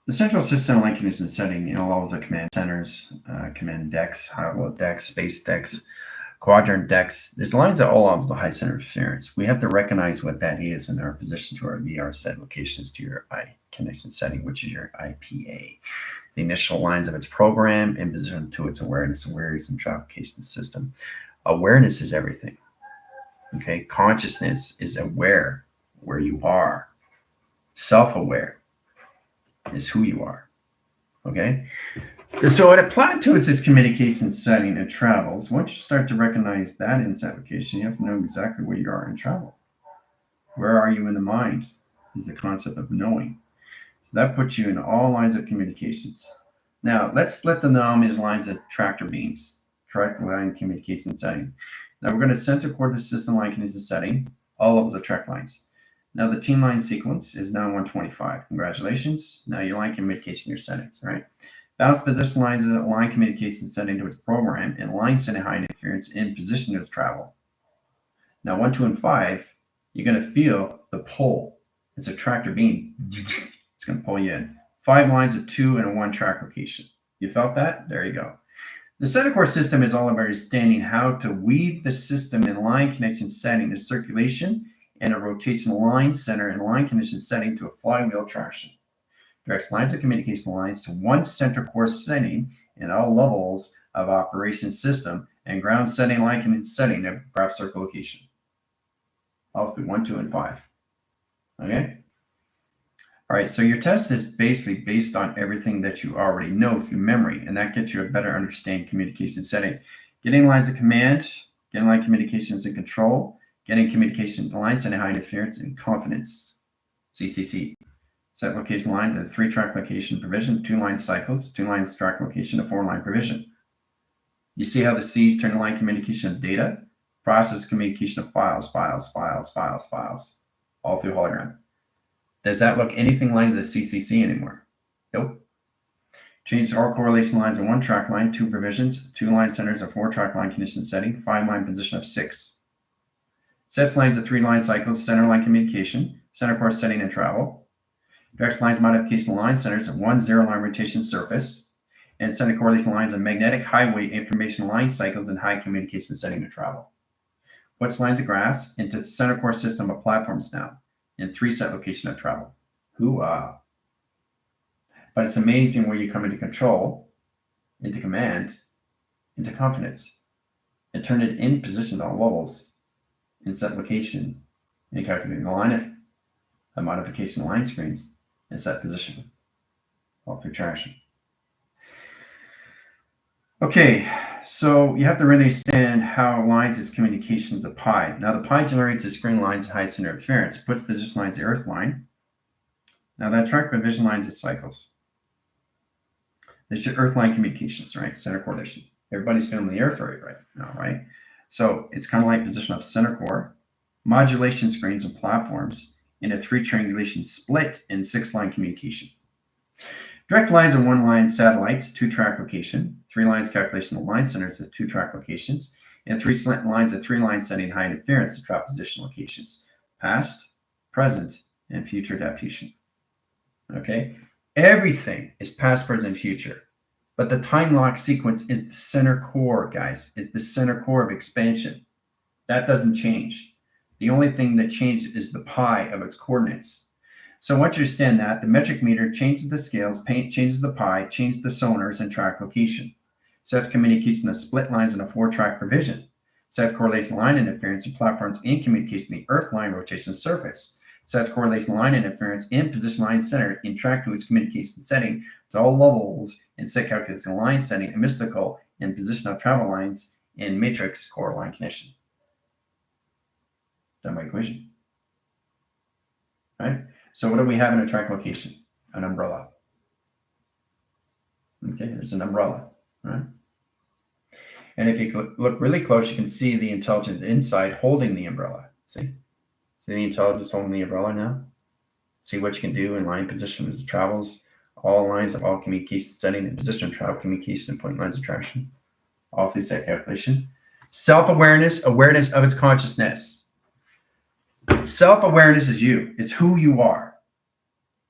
The central system linkage and setting allows the command centers, command decks, high-level decks, space decks, quadrant decks. There's lines that all have the high center interference. We have to recognize what that is in our position to our VR set locations to your I connection setting, which is your IPA. The initial lines of its program in position to its awareness and traffication system. Awareness is everything. Okay, consciousness is aware where you are. Self-aware is who you are. Okay, so it applied to its communication setting and travels. Once you start to recognize that in its application, you have to know exactly where you are in travel. Where are you in the mind is the concept of knowing. So that puts you in all lines of communications. Now let's let the nom is lines of tractor beams, tractor line communication setting. Now we're going to center core the system line condition setting, all levels of track lines. Now the team line sequence is now 125. Congratulations. Now your line communication, your settings, right? Balance position lines of line communication setting to its program and line setting high interference in position to its travel. Now 1, 2, and 5, you're going to feel the pull. It's a tractor beam. It's going to pull you in. 5 lines of 2 and a 1 track location. You felt that? There you go. The center core system is all about understanding how to weave the system in line connection setting to circulation and a rotational line center and line condition setting to a flywheel traction. Directs lines of communication lines to one center core setting in all levels of operation system and ground setting line condition setting of graph circle location. All through 1, 2, and 5. Okay? All right, so your test is basically based on everything that you already know through memory, and that gets you a better understanding communication setting. Getting lines of command, getting line communications and control, getting communication lines and high interference and confidence, CCC. Set location lines at a 3-track location provision, 2 line cycles, 2 lines track location, a 4-line provision. You see how the C's turn to line communication of data, process communication of files, all through hologram. Does that look anything like the CCC anymore? Nope. Change all correlation lines in 1-track line, 2 provisions, 2 line centers, a 4-track line condition setting, 5-line position of 6. Sets lines of 3 line cycles, center line communication, center core setting and travel. Directs lines modification line centers of 1 0-line rotation surface, and center correlation lines of magnetic highway information line cycles and high communication setting and travel. Puts lines of graphs into center core system of platforms now. In 3 set location of travel. Hoo-ah. But it's amazing where you come into control, into command, into confidence, and turn it in position on levels, in set location, and calculating the line of modification line screens, and set position, all through traction. Okay, so you have to really understand how it lines its communications of pi. Now the pi generates the screen lines at high center interference, puts position lines the earth line. Now that track provision lines is cycles. There's your earth line communications, right? Center correlation. Everybody's feeling the earth right now, right? So it's kind of like position of center core, modulation screens and platforms in a 3 triangulation split in 6-line communication. Direct lines of 1-line satellites, 2-track location, 3 lines calculation of line centers at 2-track locations, and 3 slant lines of 3-line setting high interference to trap position locations, past, present, and future adaptation. Okay, everything is past, present, future, but the time lock sequence is the center core, guys. Is the center core of expansion. That doesn't change. The only thing that changes is the pi of its coordinates. So once you understand that, the metric meter changes the scales, changes the pi, changes the sonars and track location. Sets communication of split lines in a 4-track provision. Sets correlation line interference in platforms in communication the earth line rotation surface. Sets correlation line interference in position line center in track to its communication setting to all levels and set calculation line setting and mystical in position of travel lines in matrix core line connection. Done by equation. Right? So what do we have in a track location? An umbrella. Okay, there's an umbrella, right? And if you look really close, you can see the intelligence inside holding the umbrella. See the intelligence holding the umbrella now? See what you can do in line position as it travels. All lines of all communication setting and position of travel communication and point lines of traction. All through set calculation. Self-awareness, awareness of its consciousness. Self-awareness is you. It's who you are.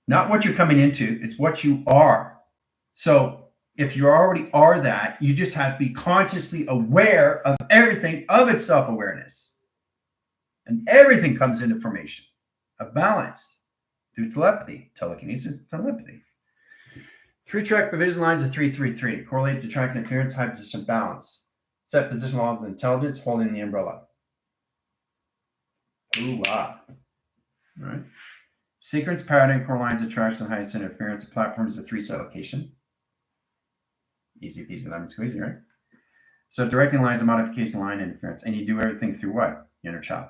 Not what you're coming into, it's what you are. So if you already are that, you just have to be consciously aware of everything of its self-awareness. And everything comes into formation of balance through telepathy, telekinesis, telepathy. 3-track provision lines of 333. Correlate to track interference, high position balance. Set position laws of intelligence, holding the umbrella. Ooh, ah. All right. Sequence, paradigm, core lines, attraction, highest interference, platforms of 3-set location. Easy peasy lemon squeezy, right? So directing lines of modification, line interference. And you do everything through what? Inner child.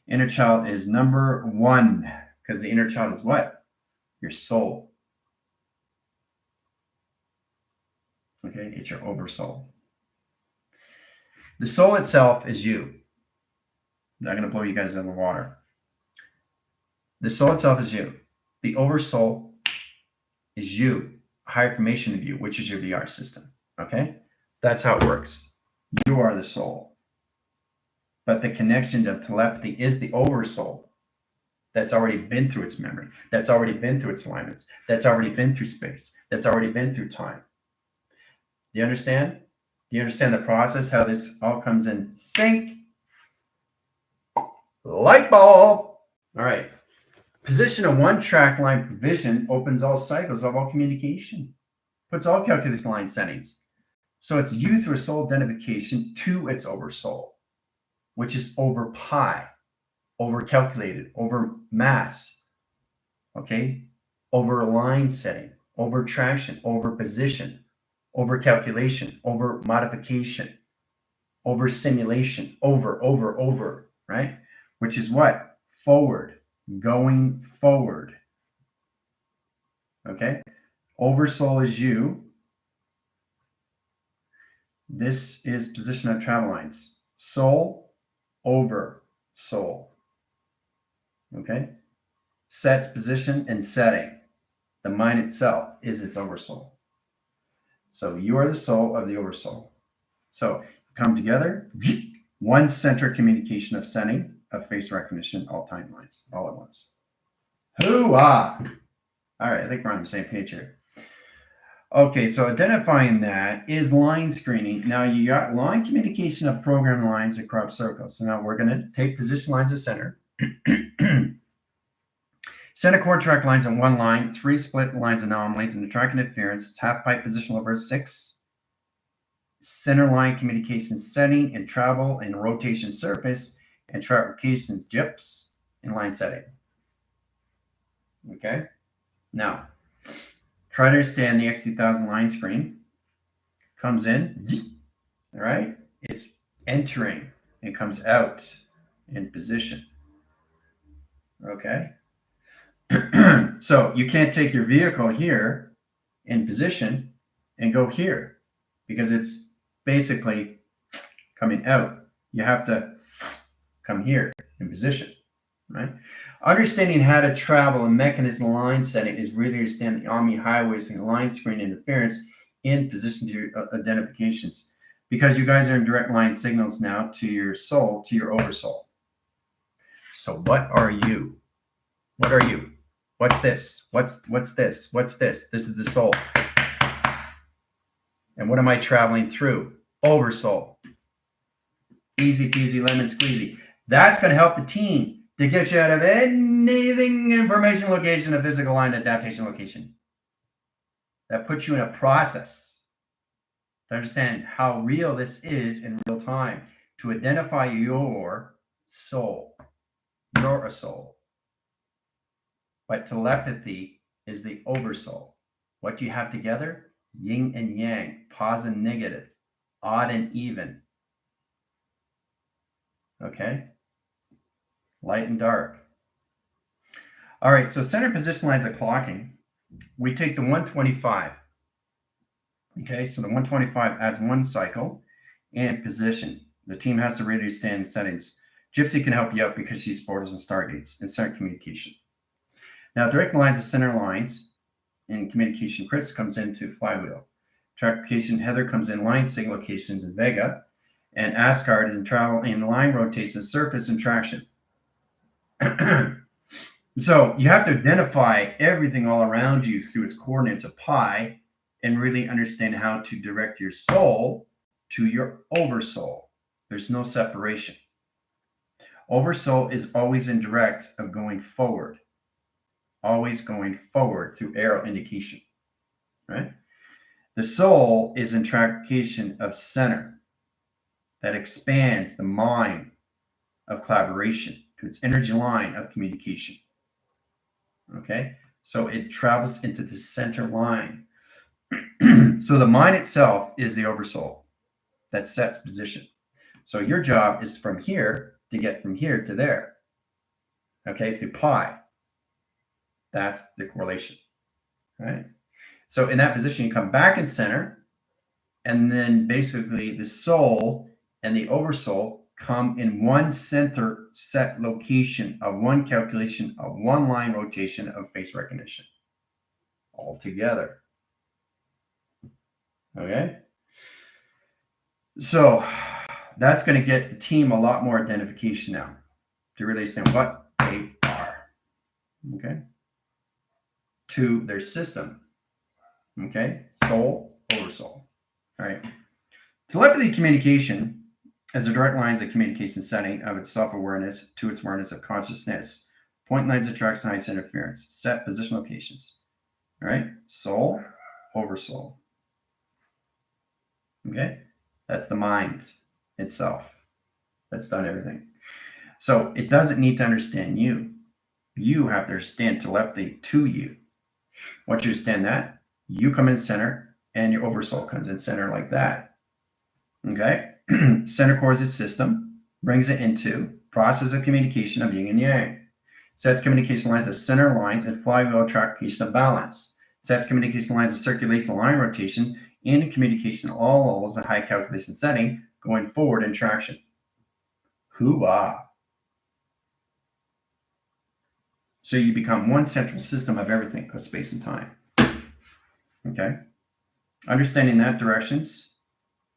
Inner child is number 1, because the inner child is what? Your soul. Okay, it's your oversoul. The soul itself is you. I'm not going to blow you guys in the water. The soul itself is you. The oversoul is you, a higher formation of you, which is your VR system. Okay? That's how it works. You are the soul. But the connection to telepathy is the oversoul that's already been through its memory, that's already been through its alignments, that's already been through space, that's already been through time. Do you understand? Do you understand the process, how this all comes in sync? Light bulb. All right. Position of 1-track line provision opens all cycles of all communication, puts all calculation line settings. So it's you through a soul identification to its oversoul, which is over pi, over calculated, over mass, okay? Over line setting, over traction, over position, over calculation, over modification, over simulation, over, right? Which is what? Forward, going forward. Okay? Oversoul is you. This is position of travel lines. Soul, over, soul. Okay? Sets, position, and setting. The mind itself is its oversoul. So you are the soul of the oversoul. So come together, one center communication of setting, of face recognition, all timelines, all at once. Hoo-ah! All right, I think we're on the same page here. Okay, so identifying that is line screening. Now you got line communication of program lines and crop circles. So now we're going to take position lines as center. Center core track lines on 1 line, 3 split lines anomalies, and the track interference, half pipe positional over 6. Center line communication setting and travel and rotation surface and track locations gyps in line setting. Okay, now try to understand the X2000 line screen. Comes in, all right, it's entering and comes out in position. Okay, so you can't take your vehicle here in position and go here because it's basically coming out. You have to come here in position, right? Understanding how to travel and mechanism line setting is really understanding the Omni highways and line screen interference in position to your identifications, because you guys are in direct line signals now to your soul, to your oversoul. So what are you? What are you? What's this? What's this? What's this? This is the soul. And what am I traveling through? Oversoul. Easy peasy lemon squeezy. That's going to help the team to get you out of anything, information location, a physical line, adaptation location. That puts you in a process to understand how real this is in real time, to identify your soul. You're a soul. But telepathy is the oversoul. What do you have together? Yin and yang, positive and negative, odd and even. Okay? Light and dark. All right, so center position lines of clocking. We take the 125. Okay, so the 125 adds 1 cycle and position. The team has to really understand settings. Gypsy can help you out because she's portals and stargates and center communication. Now, direct lines of center lines in communication. Chris comes into flywheel. Track location, Heather comes in line signal locations in Vega, and Asgard is in travel in line rotation, surface and traction. So you have to identify everything all around you through its coordinates of pi and really understand how to direct your soul to your oversoul. There's no separation. Oversoul is always in direct of going forward, always going forward through arrow indication, right? The soul is in traction of center that expands the mind of collaboration to its energy line of communication. Okay, so it travels into the center line. So the mind itself is the oversoul that sets position. So your job is from here to get from here to there. Okay, through pi. That's the correlation. Right. So in that position, you come back in center, and then basically the soul and the oversoul come in one center set location of one calculation of one line rotation of face recognition all together. Okay. So that's going to get the team a lot more identification now to really understand what they are. Okay. To their system. Okay. Soul, oversoul. All right. Telepathy communication as a direct lines of communication setting of its self-awareness to its awareness of consciousness. Point lines attraction, highest interference. Set position locations. All right. Soul, oversoul. Okay. That's the mind itself. That's done everything. So it doesn't need to understand you. You have to understand telepathy to you. Once you understand that, you come in center and your oversoul comes in center like that. Okay? Center cores its system, brings it into process of communication of yin and yang. Sets communication lines of center lines and flywheel attraction of balance. Sets communication lines of circulation line rotation and communication all levels of high calculation setting going forward in traction. Hoo-ah. So you become one central system of everything of space and time. Okay? Understanding that directions.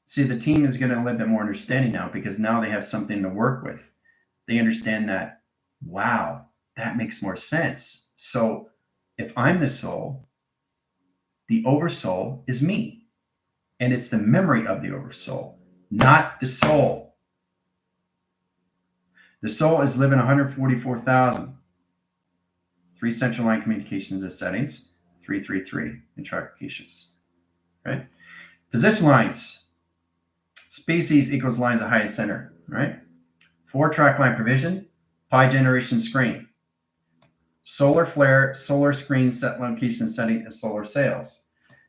See, the team is getting a little bit more understanding now because now they have something to work with. They understand that, wow, that makes more sense. So if I'm the soul, the oversoul is me. And it's the memory of the oversoul, not the soul. The soul is living 144,000. 3 central line communications as settings, 333 in traplications. Right? Position lines. Species equals lines of highest center, right? 4 track line provision, pi generation screen. Solar flare, solar screen set location setting of solar sails.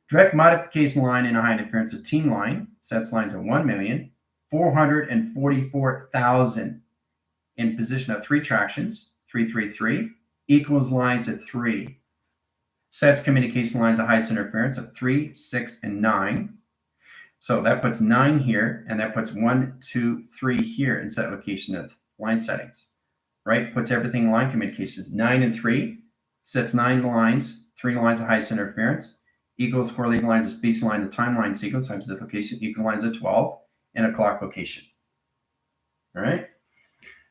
Direct modification line in a high interference of team line sets lines of 1,444,000 in position of 3 tractions, 333 equals lines of 3. Sets communication lines of highest interference of 3, 6, and 9. So that puts 9 here, and that puts 1, 2, 3 here in set location of line settings, right? Puts everything in line communications. 9 and 3 sets 9 lines, 3 lines of highest interference, equals correlating lines of space line of timeline sequence times set location, equal lines of 12, and a clock location. All right?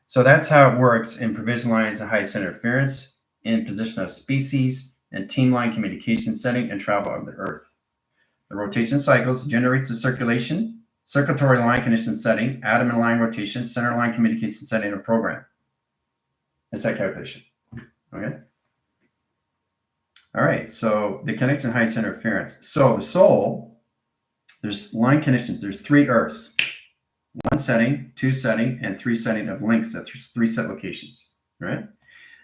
So that's how it works in provision lines of highest interference, in position of species, and team line communication setting and travel of the Earth. The rotation cycles generates the circulation, circulatory line condition setting, atom and line rotation, center line communication setting of program. That's that calculation. Okay. All right. So the connection highest interference. So the soul, there's line connections. There's 3 Earths. 1 setting, 2 setting, and 3 setting of links at 3 set locations. Right.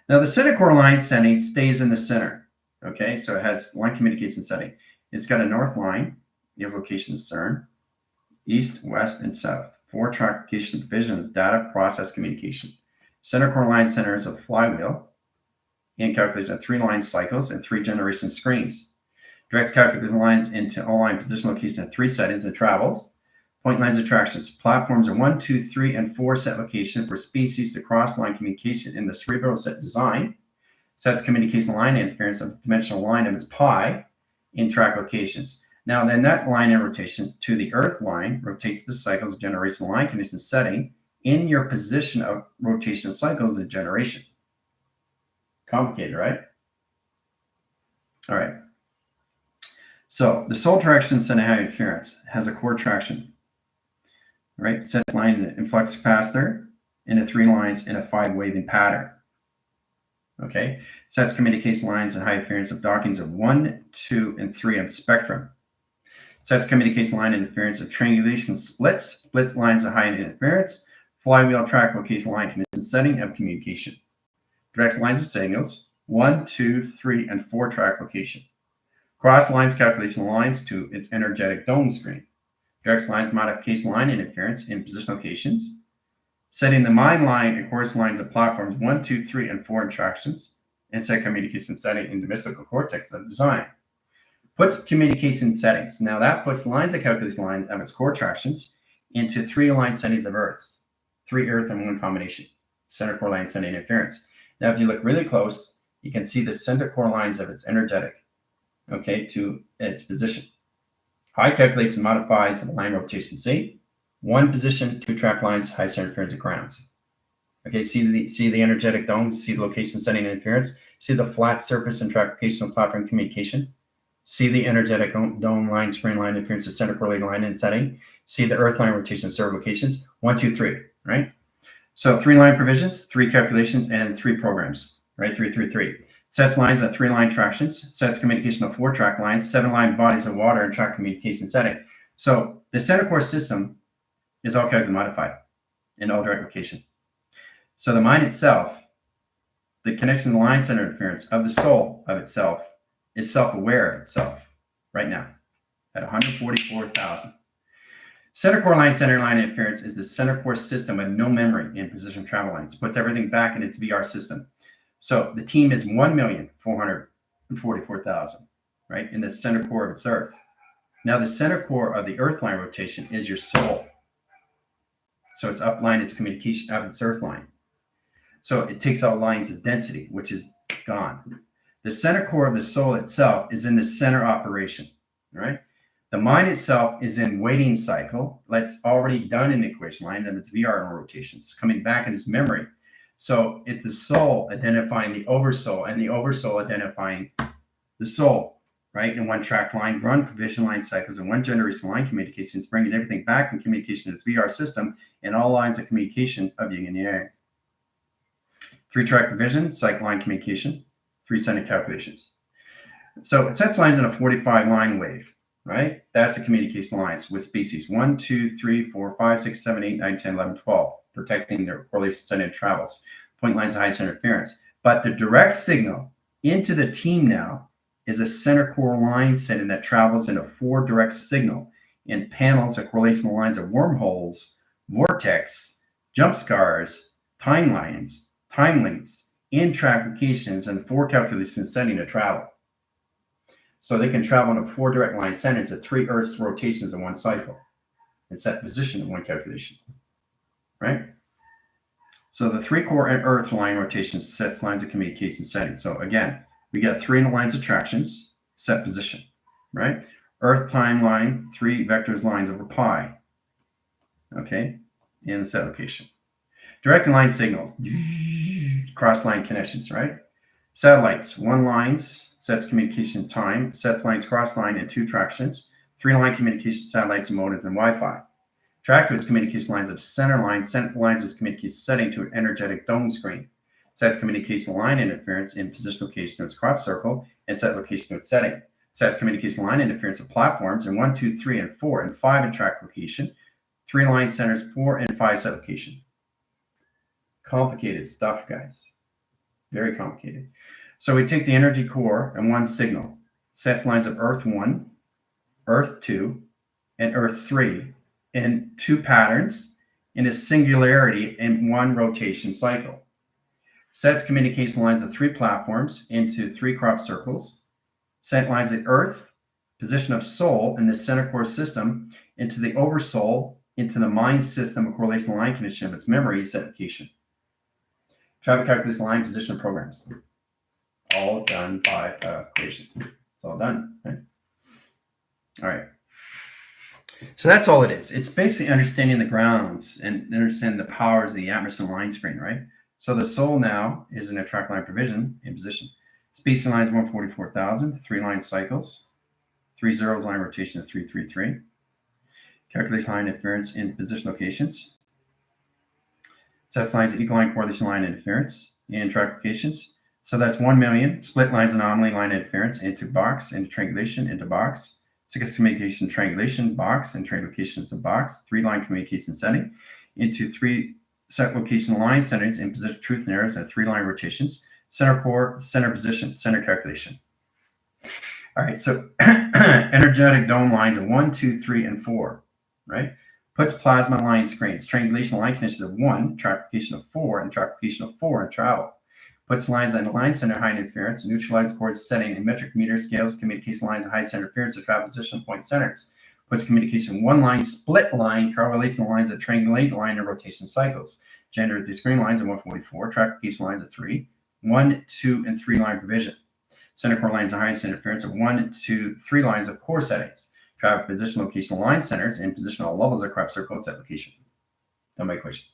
Now the center core line setting stays in the center. Okay. So it has line communication setting. It's got a north line, you have location CERN, east, west, and south. 4 traplication division of data process communication. Center core line centers of flywheel and calculation of 3 line cycles and 3 generation screens. Directs calculation lines into all line position location of 3 settings and travels. Point lines attractions. Platforms are 1, 2, 3, and 4 set location for species to cross line communication in the cerebral set design. Sets communication line interference of the dimensional line of its pi in track locations. Now then that line in rotation to the Earth line rotates the cycles generation line condition setting in your position of rotation cycles of generation. Complicated, right? All right. So the sole traction setting high interference has a core traction, right? Sets lines in flux capacitor into 3 lines in a 5-waving pattern. Okay. Sets communication lines and high interference of dockings of 1, 2, and 3 on spectrum. Sets communication line interference of triangulation splits lines of high interference, flywheel track location line condition setting of communication. Directs lines of signals, 1, 2, 3, and 4 track location. Cross lines calculation lines to its energetic dome screen. Directs lines modification line interference in position locations. Setting the mind line and course lines of platforms 1, 2, 3, and 4 instructions. And set communication setting in the mystical cortex of design. Puts communication settings. Now that puts lines of calculation line of its core tractions into 3 aligned settings of Earths. 3 Earth and 1 combination. Center core line setting interference. Now if you look really close, you can see the center core lines of its energetic, okay, to its position. High calculates and modifies the line rotation C. 1 position, 2 track lines, high center interference and grounds. Okay, see the energetic dome, see the location setting interference, see the flat surface and track location platform communication. See the energetic dome line, screen line interference, the center correlated line and setting. See the earth line rotation, serve locations. 1, 2, 3, right? So 3 line provisions, 3 calculations, and 3 programs, right? 3, 3, 3. Sets lines on 3 line tractions, sets communication of 4 track lines, 7 line bodies of water, and track communication setting. So the center core system is all calculated modified in all direct location. So the mind itself, the connection to the line center interference of the soul of itself, is self-aware of itself right now at 144,000. Center core line center line interference is the center core system with no memory in position travel lines. Puts everything back in its VR system. So the team is 1,444,000, right, in the center core of its Earth. Now the center core of the Earth line rotation is your soul. So it's upline its communication out of its Earth line. So it takes out lines of density, which is gone. The center core of the soul itself is in the center operation, right? The mind itself is in waiting cycle. That's already done in the equation line of its VR rotations, coming back in its memory. So it's the soul identifying the oversoul and the oversoul identifying the soul, right? In 1 track line, run provision line cycles and 1 generation line communications, bringing everything back in communication to its VR system and all lines of communication of yin and yang. 3 track provision, cycle line communication, 3 center calculations. So it sets lines in a 45 line wave, right? That's the communication lines with species 1, 2, 3, 4, 5, 6, 7, 8, 9, 10, 11, 12, protecting their correlation center travels, point lines of high center interference. But the direct signal into the team now is a center core line setting that travels in a 4 direct signal in panels of correlation lines of wormholes, vortex, jump scars, timelines, time links, in track locations, and 4 calculations setting to travel. So they can travel in a 4 direct line centers at 3 Earth's rotations in 1 cycle and set position in 1 calculation, right? So the 3 core Earth line rotations sets lines of communication setting. So again, we got 3 lines of tractions, set position, right? Earth timeline, 3 vectors lines over pi, okay, in the set location. Direct line signals, cross line connections, right? Satellites, 1 lines, sets communication time, sets lines cross line and 2 tractions, 3 line communication satellites and modems and Wi-Fi. Track to its communication lines of center lines its communication setting to an energetic dome screen. Sets communication line interference in position location of its crop circle and set location of its setting. Sets communication line interference of platforms in 1, 2, 3, and 4 and 5 in track location, 3 line centers, 4 and 5 set location. Complicated stuff, guys. Very complicated. So we take the energy core and 1 signal, sets lines of Earth 1, Earth 2, and Earth 3 in 2 patterns in a singularity in 1 rotation cycle. Sets communication lines of 3 platforms into 3 crop circles. Set lines at Earth, position of soul in the center core system, into the oversoul, into the mind system of correlation line condition of its memory set location. Traffic calculation line position programs. All done by equation. It's all done. Right? All right. So that's all it is. It's basically understanding the grounds and understanding the powers of the atmosphere line screen, right? So the soul now is in a track line provision in position. Spacing lines 144,000, 3 line cycles, 3 zeros line rotation of 333. Calculation line interference in position locations. Sets lines equal line correlation line interference in track locations. So that's 1 million. Split lines anomaly line interference into box, into triangulation, into box. 6 communication triangulation, box, and triangulations of box. 3 line communication setting into 3 set location line settings in position truth and errors and 3 line rotations. Center core, center position, center calculation. All right, so energetic dome lines of 1, 2, 3, and 4, right? Puts plasma line screens, triangulation line conditions of 1, trackification of 4, and trackification of 4 in travel. Puts lines on the line center high interference, neutralize course setting in metric meter scales, communication lines of high center interference of travel position point centers. Puts communication 1 line, split line, correlation lines that triangulate line and rotation cycles. Generate the screen lines of 144, trackification lines of 3, 1, 2, and 3 line provision. Center core lines of highest interference of 1, 2, 3 lines of core settings. Travel position location line centers and position all levels of crop circles application. Done by equation.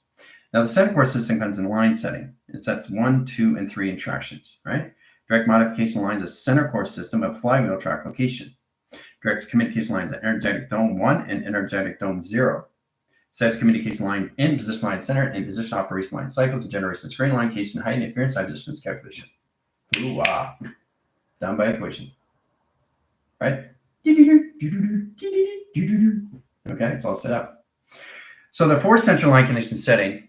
Now the center core system comes in line setting. It sets 1, 2, and 3 interactions, right? Direct modification lines of center core system of flywheel track location. Direct communication lines of energetic dome 1 and energetic dome 0. Sets communication line in position line center and position operation line cycles and generation screen line case and height interference side positions calculation. Ooh-ah. Done by equation, right? Okay, it's all set up. So the 4 central line condition setting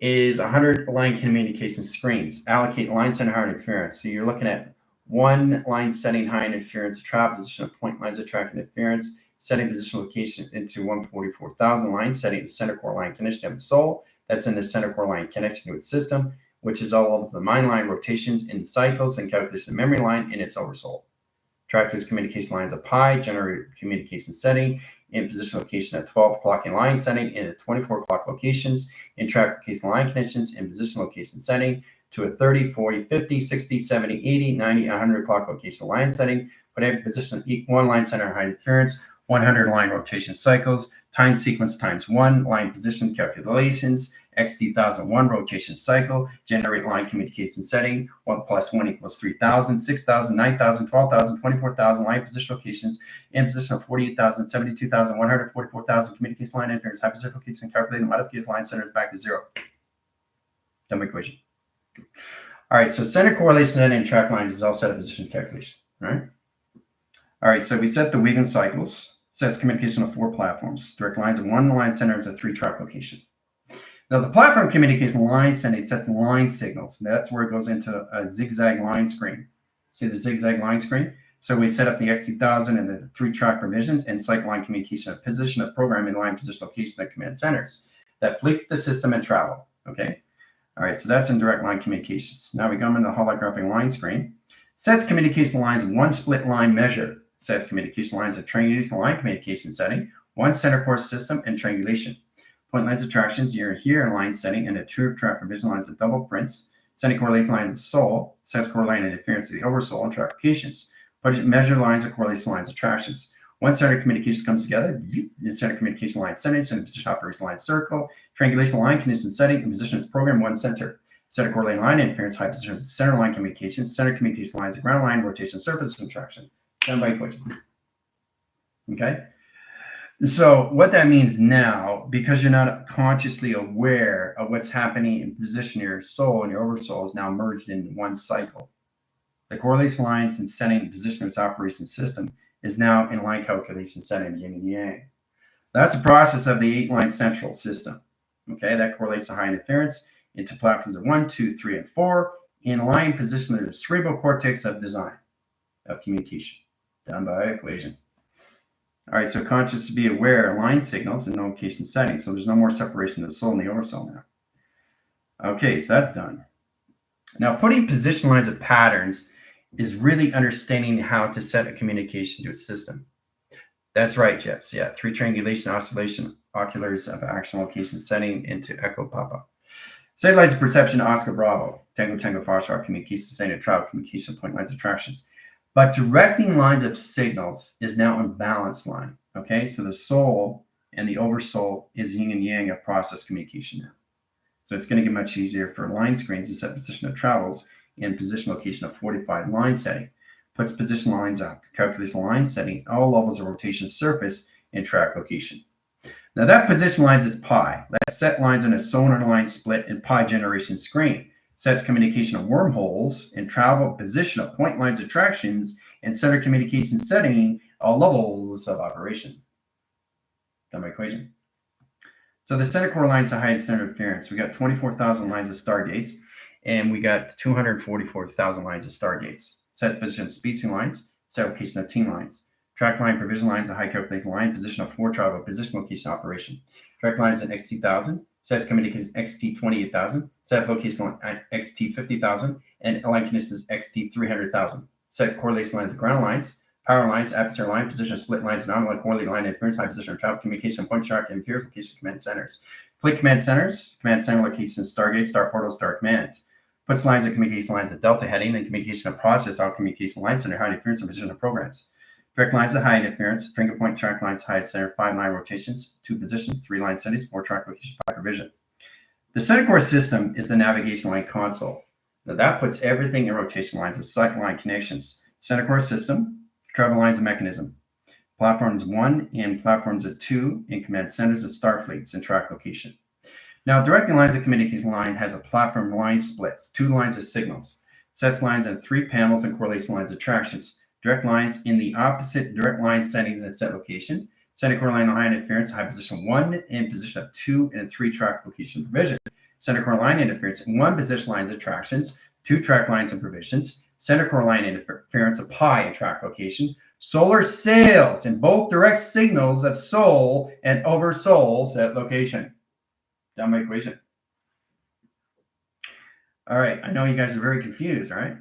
is 100 line communication screens. Allocate line center high interference. So you're looking at 1 line setting high interference, travel position of point lines of track interference, setting position location into 144,000 line setting the center core line connection of the soul. That's in the center core line connection to its system, which is all of the mind line rotations in cycles and calculation of memory line in its oversoul. Track to its communication lines of pi, generate communication setting in position location at 12 o'clock in line setting in at 24 o'clock locations, in track location line connections in position location setting to a 30, 40, 50, 60, 70, 80, 90, 100 o'clock location line setting, put in position 1 line center high interference, 100 line rotation cycles, time sequence times 1, line position calculations, XT1001 rotation cycle, generate line communication setting, 1 plus 1 equals 3,000, 6,000, 9,000, 12,000, 24,000 line position locations, in position of 48,000, 72,000, 144,000 communication line interference, high position location, calculating modification line centers back to 0. Done by equation. All right, so center correlation and track lines is all set at position calculation, right? All right, so we set the Wiegand cycles, sets communication of 4 platforms, direct lines of 1 line center to 3 track location. Now the platform communication line setting sets line signals. That's where it goes into a zigzag line screen. See the zigzag line screen? So we set up the XT1000 and the 3 track provisions and cycle line communication of position of program and line position location at command centers. That fleets the system and travel, okay? All right, so that's in direct line communications. Now we go into the holographic line screen. Sets communication lines of 1 split line measure. Sets communication lines of triangulation line communication setting, 1 center core system and triangulation. Point lines attractions, you're here in line setting and a 2 track provision lines of double prints. Setting correlation line of soul, sets correlation interference to the oversoul and track locations. But measure lines of correlation lines attractions. 1 center communication comes together, center communication line settings and position operation line circle, triangulation line condition setting and position its program 1 center. Center correlation line interference, high position center line communication, center communication lines of ground line rotation surface contraction. Done by equation. Okay. So what that means now, because you're not consciously aware of what's happening in position, your soul and your oversoul is now merged into 1 cycle. The correlation lines and setting and position of its operation system is now in line calculation setting yin and yang. That's a process of the 8-line central system. Okay, that correlates the high interference into platforms of 1, 2, 3, and 4 in line position of the cerebral cortex of design of communication. Done by equation. All right, so conscious to be aware of line signals and location settings. So there's no more separation of the soul and the oversoul now. Okay, so that's done. Now, putting position lines of patterns is really understanding how to set a communication to a system. That's right, Jeps. Yeah, 3 triangulation oscillation oculars of action location setting into Echo Papa. Stabilize the perception Oscar Bravo. Tango Tango Foxtrot communication setting to travel communication point lines attractions. But directing lines of signals is now in balance line, okay? So the soul and the oversoul is yin and yang of process communication now. So it's going to get much easier for line screens to set position of travels and position location of 45 line setting. Puts position lines up, calculates line setting, all levels of rotation surface, and track location. Now that position lines is pi. That set lines in a sonar line split and pi generation screen. Sets communication of wormholes and travel position of point lines attractions and center communication setting all levels of operation. Done my equation. So the center core line is the highest center interference. We got 24,000 lines of stargates, and we got 244,000 lines of stargates. Set position spacing lines, set location of team lines. Track line provision lines, a high calculation line, position of 4 travel, position location operation. Track lines at XT1000, sets communication XT28,000, set location line XT50,000, and line conditions XT300,000. Set correlation lines, ground lines, power lines, atmosphere line, position of split lines, anomaly, correlated line interference, high position of travel, communication, point track, and peer location command centers. Fleet command centers, command center locations, Stargate, Star Portal, Star Commands. Puts lines of communication lines at Delta heading and communication of process out communication line center, high interference, and position of programs. Direct lines at high interference, finger point track lines, high center, 5 line rotations, 2 positions, 3 line settings, 4 track location, 5 provision. The center core system is the navigation line console. Now that puts everything in rotation lines as cycle line connections. Center core system, travel lines and mechanism. Platforms 1 and platforms at 2 in command centers of Starfleets and track location. Now, directing lines of communication line has a platform line splits, 2 lines of signals, sets lines on 3 panels and correlation lines of attractions. Direct lines in the opposite direct line settings and set location. Center core line high interference, high position 1 and position of 2 and 3 track location provision. Center core line interference in 1 position lines attractions, 2 track lines and provisions. Center core line interference of pi and track location. Solar sails in both direct signals of Sol and over Sol set location. Down my equation. All right, I know you guys are very confused, right?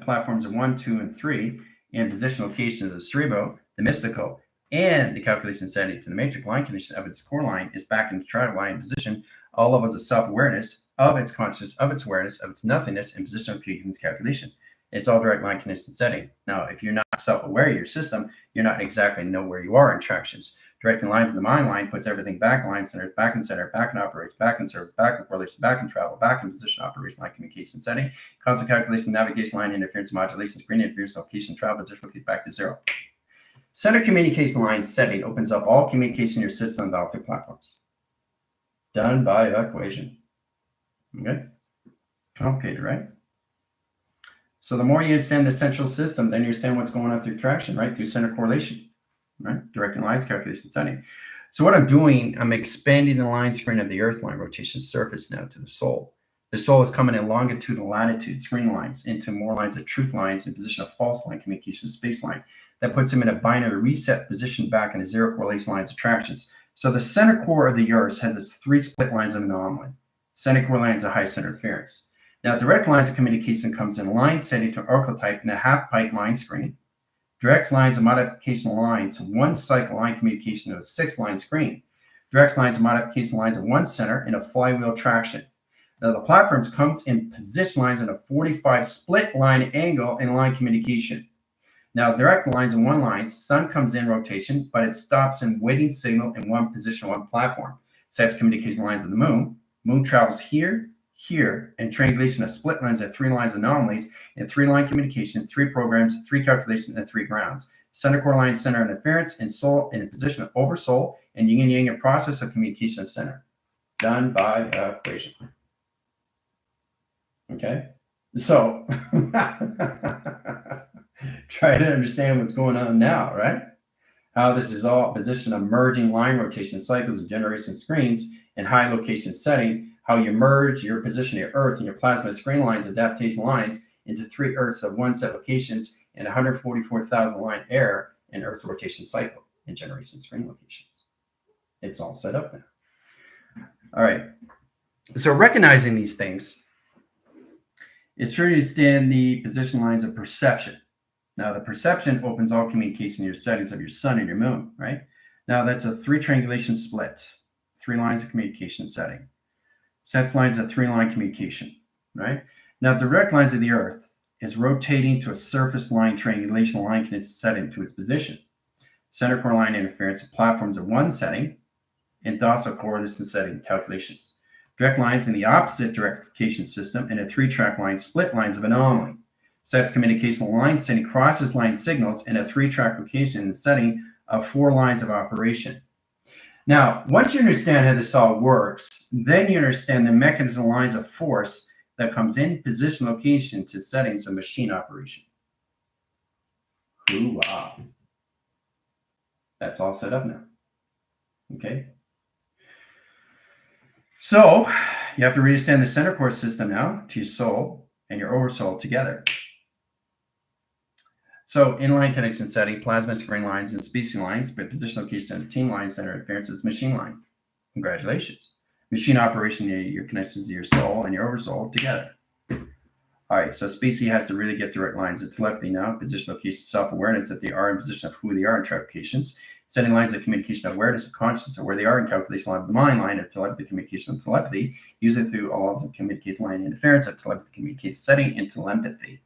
Platforms of 1, 2, and 3 and position location of the Cerebro, the Mystical, and the calculation setting to the matrix line condition of its core line is back in the trial line position, all levels of self-awareness, of its consciousness, of its awareness, of its nothingness, and position of calculation. It's all direct line condition setting. Now, if you're not self-aware of your system, you're not exactly know where you are in tractions. Directing lines in the mind line puts everything back, line centers, back in center, back in operates, back in service, back in correlation, back in travel, back in position, operation, line communication setting, constant calculation, navigation, line interference, modulation, screen interference, location, travel, position, locate back to 0. Center communication line setting opens up all communication in your system with all 3 platforms. Done by equation. Okay? Complicated, right? So the more you understand the central system, then you understand what's going on through traction, right? Through center correlation, right? Directing lines, calculation, setting. So what I'm doing, I'm expanding the line screen of the Earth line rotation surface now to the Sol. The Sol is coming in longitude and latitude screen lines into more lines of truth lines in position of false line communication space line. That puts them in a binary reset position back into 0 correlation lines attractions. So the center core of the Earth has its 3 split lines of anomaly. Center core line is a high center interference. Now, direct lines of communication comes in line setting to archetype in a half pipe line screen. Direct lines of modification line to 1 cycle line communication to a 6 line screen. Direct lines of modification lines of 1 center in a flywheel traction. Now, the platforms comes in position lines in a 45 split line angle in line communication. Now, direct lines in 1 line, sun comes in rotation, but it stops in waiting signal in 1 position, 1 platform. Sets communication lines of the moon. Moon travels here, here, and triangulation of split lines at 3 lines anomalies and 3 line communication, 3 programs, 3 calculations, and 3 grounds. Center core line, center interference, and Sol in a position of over Sol, and yin and yang, a process of communication of center. Done by equation. Okay, so try to understand what's going on now, right? How this is all position of merging line rotation cycles and generation screens and high location setting, how you merge your position, your Earth, and your plasma screen lines, adaptation lines, into 3 Earths of 1 set locations and 144,000 line air in Earth rotation cycle and generation screen locations. It's all set up now. All right. So recognizing these things, it's true to understand the position lines of perception. Now, the perception opens all communication in your settings of your sun and your moon, right? Now, that's a 3 triangulation split, 3 lines of communication setting. Sets lines of 3 line communication, right? Now, direct lines of the Earth is rotating to a surface line triangulation line setting to its position. Center core line interference of platforms of 1 setting and docile core distance setting calculations. direct lines in the opposite direction system, and a 3-track line split lines of anomaly. Sets communication line setting crosses line signals in a 3-track location in the setting of 4 lines of operation. Now, once you understand how this all works, then you understand the mechanism lines of force that comes in position location to settings of machine operation. Hoo-ah. That's all set up now. Okay. So you have to understand the center core system now to your soul and your oversoul together. So inline connection setting, plasma screen lines and spacing lines, but position location of team line center interference is machine line. Congratulations. Machine operation, your connections to your soul and your oversoul together. All right, so spacey has to really get the right lines of telepathy now, position location self-awareness that they are in position of who they are in track locations, setting lines of communication of awareness of consciousness of where they are in calculation line of the mind line of telepathy communication of telepathy, using through all of the communication line interference of telepathy communication setting into telepathy.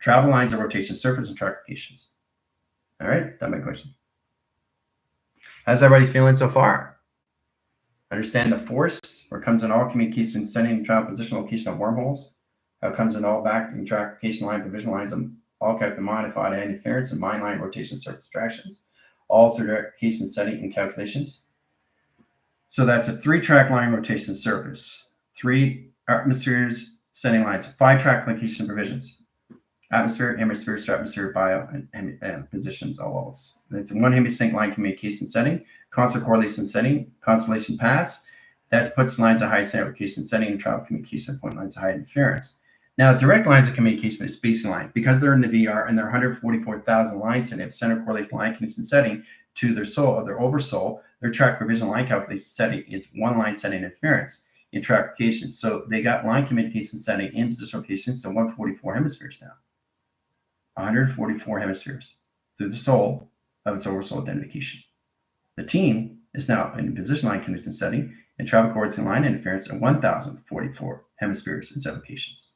Travel lines of rotation surface and track locations. All right, that's my question. How's everybody feeling so far? Understand the force, where it comes in all communication setting and travel position location of wormholes, how it comes in all back and track location line provision lines of all calculated modified interference and mind line rotation surface distractions, all through location setting and calculations. So that's a 3-track line rotation surface, 3 atmospheres setting lines, 5-track location provisions. Atmosphere, hemisphere, stratosphere, bio, and positions, all levels. It's a 1 hemisync line communication setting, constant correlation setting, constellation paths. That puts lines of high center location setting and travel communication point lines of high interference. Now, direct lines of communication is spacing line. Because they're in the VR and they're 144,000 lines and they have center correlation line connection setting to their soul or their oversoul, their track provision line calculation setting is 1 line setting interference in track locations. So they got line communication setting in position locations to 144 hemispheres now. 144 hemispheres through the soul of its oversoul identification. The team is now in position line connection setting and travel coordinate line interference at 1,044 hemispheres in 7 locations.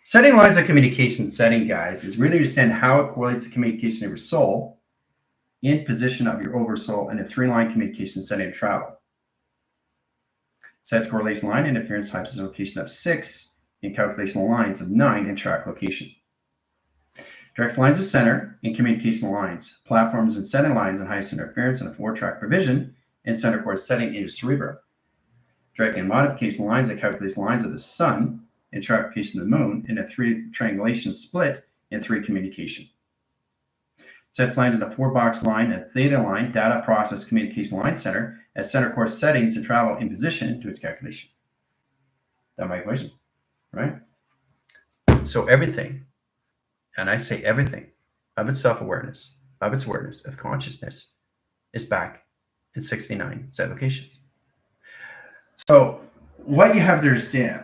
Setting lines of communication setting, guys, is really understand how it correlates the communication of your soul in position of your oversoul in a 3-line communication setting of travel. Sets correlation line interference high position location of 6 in calculation lines of 9 in track location. Direct lines of center and communication lines, platforms and setting lines and high center interference and a 4-track provision and center core setting into cerebrum. Direct and modification lines and calculation lines of the sun and track location of the moon in a 3 triangulation split and 3 communication. Sets lines in a 4-box line and theta line data process communication line center as center core settings to travel in position to its calculation. That's my equation, right? So everything, and I say everything, of its self-awareness, of its awareness, of consciousness, is back in 69 set locations. So what you have to understand,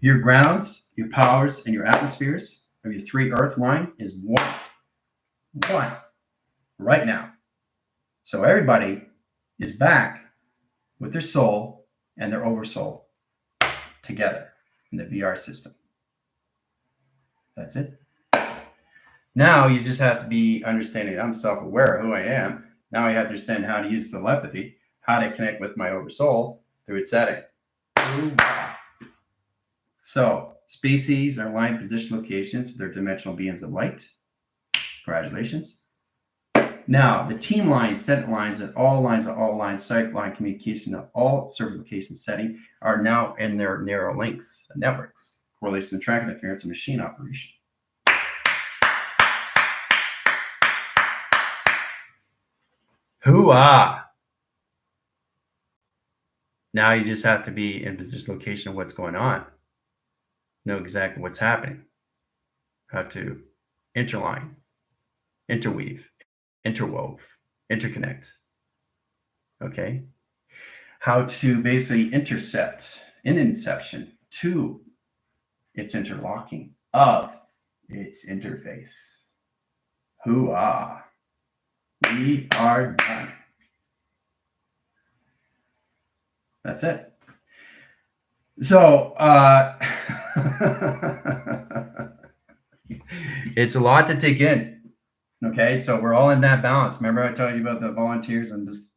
your grounds, your powers, and your atmospheres of your 3 earth line is one right now. So everybody is back with their soul and their oversoul together in the VR system. That's it. Now you just have to be understanding I'm self-aware of who I am. Now I have to understand how to use telepathy, how to connect with my oversoul through its setting. So species are line position locations. They're dimensional beings of light. Congratulations. Now the team lines, set lines, and all lines, site line communication of all server location setting are now in their narrow links, networks, correlation, track interference, and machine operation. Hoo-ah! Now you just have to be in position location of what's going on. Know exactly what's happening. How to interline, interweave, interwove, interconnect. Okay? How to basically intercept in inception to its interlocking of its interface. Hoo-ah! We are done. That's it. So, it's a lot to take in. Okay, so we're all in that balance. Remember I told you about the volunteers and just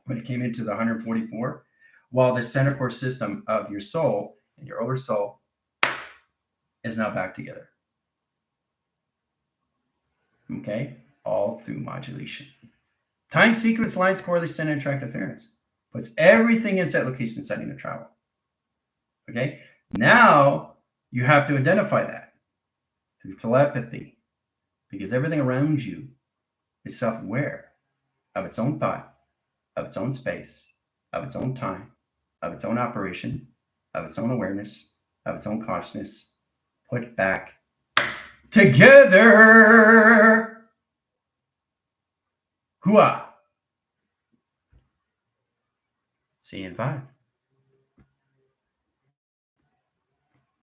when it came into the 144? while the center core system of your soul and your oversoul is now back together. Okay? All through modulation. Time sequence lines correlation and track interference. Puts everything in set location setting to travel. Okay? Now you have to identify that through telepathy, because everything around you is self-aware of its own thought, of its own space, of its own time, of its own operation, of its own awareness, of its own consciousness, put back together. Hooah! See you in 5.